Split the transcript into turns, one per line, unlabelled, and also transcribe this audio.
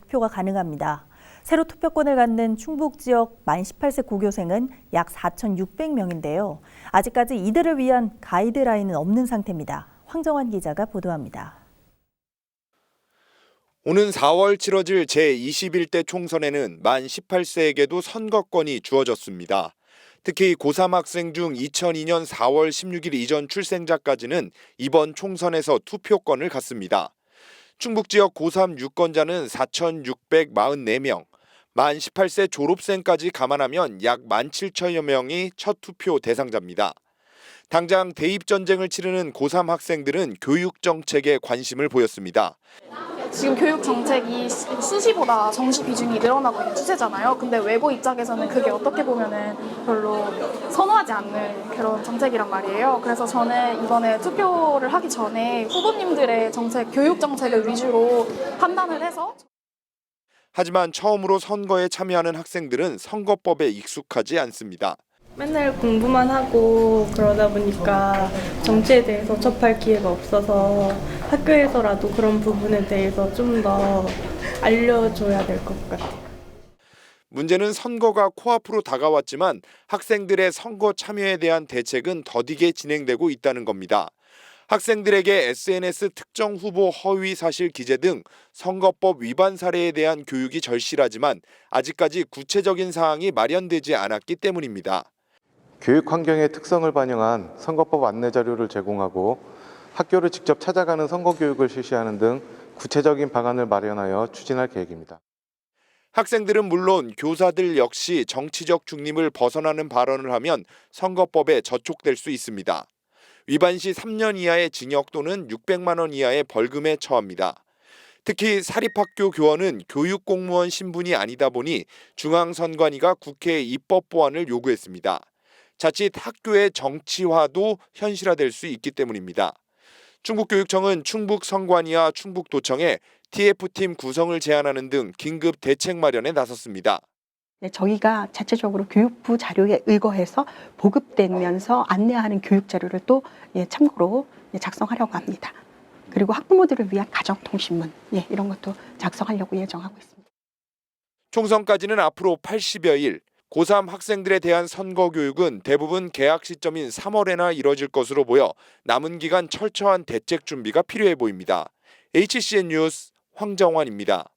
투표가 가능합니다. 새로 투표권을 갖는 충북 지역 만 18세 고교생은 약 4,600명인데요. 아직까지 이들을 위한 가이드라인은 없는 상태입니다. 황정환 기자가 보도합니다.
오는 4월 치러질 제21대 총선에는 만 18세에게도 선거권이 주어졌습니다. 특히 고3 학생 중 2002년 4월 16일 이전 출생자까지는 이번 총선에서 투표권을 갖습니다. 충북 지역 고3 유권자는 4,644명, 만 18세 졸업생까지 감안하면 약 17,000여 명이 첫 투표 대상자입니다. 당장 대입전쟁을 치르는 고3 학생들은 교육 정책에 관심을 보였습니다.
지금 교육 정책이 수시보다 정시 비중이 늘어나고 있는 추세잖아요. 근데 외부 입장에서는 그게 어떻게 보면은 별로 선호하지 않는 그런 정책이란 말이에요. 그래서 저는 이번에 투표를 하기 전에 후보님들의 정책, 교육 정책을 위주로 판단을 해서.
하지만 처음으로 선거에 참여하는 학생들은 선거법에 익숙하지 않습니다.
맨날 공부만 하고 그러다 보니까 정치에 대해서 접할 기회가 없어서 학교에서라도 그런 부분에 대해서 좀 더 알려줘야 될 것 같아요.
문제는 선거가 코앞으로 다가왔지만 학생들의 선거 참여에 대한 대책은 더디게 진행되고 있다는 겁니다. 학생들에게 SNS 특정 후보 허위 사실 기재 등 선거법 위반 사례에 대한 교육이 절실하지만 아직까지 구체적인 사항이 마련되지 않았기 때문입니다.
교육 환경의 특성을 반영한 선거법 안내 자료를 제공하고 학교를 직접 찾아가는 선거 교육을 실시하는 등 구체적인 방안을 마련하여 추진할 계획입니다.
학생들은 물론 교사들 역시 정치적 중립을 벗어나는 발언을 하면 선거법에 저촉될 수 있습니다. 위반 시 3년 이하의 징역 또는 600만 원 이하의 벌금에 처합니다. 특히 사립학교 교원은 교육공무원 신분이 아니다 보니 중앙선관위가 국회에 입법 보완을 요구했습니다. 자칫 학교의 정치화도 현실화될 수 있기 때문입니다. 충북교육청은 충북선관위와 충북도청에 TF팀 구성을 제안하는 등 긴급 대책 마련에 나섰습니다.
저희가 자체적으로 교육부 자료에 의거해서 보급되면서 안내하는 교육 자료를 또 참고로 작성하려고 합니다. 그리고 학부모들을 위한 가정통신문 이런 것도 작성하려고 예정하고 있습니다.
총선까지는 앞으로 80여일, 고3 학생들에 대한 선거 교육은 대부분 개학 시점인 3월에나 이뤄질 것으로 보여 남은 기간 철저한 대책 준비가 필요해 보입니다. HCN 뉴스 황정환입니다.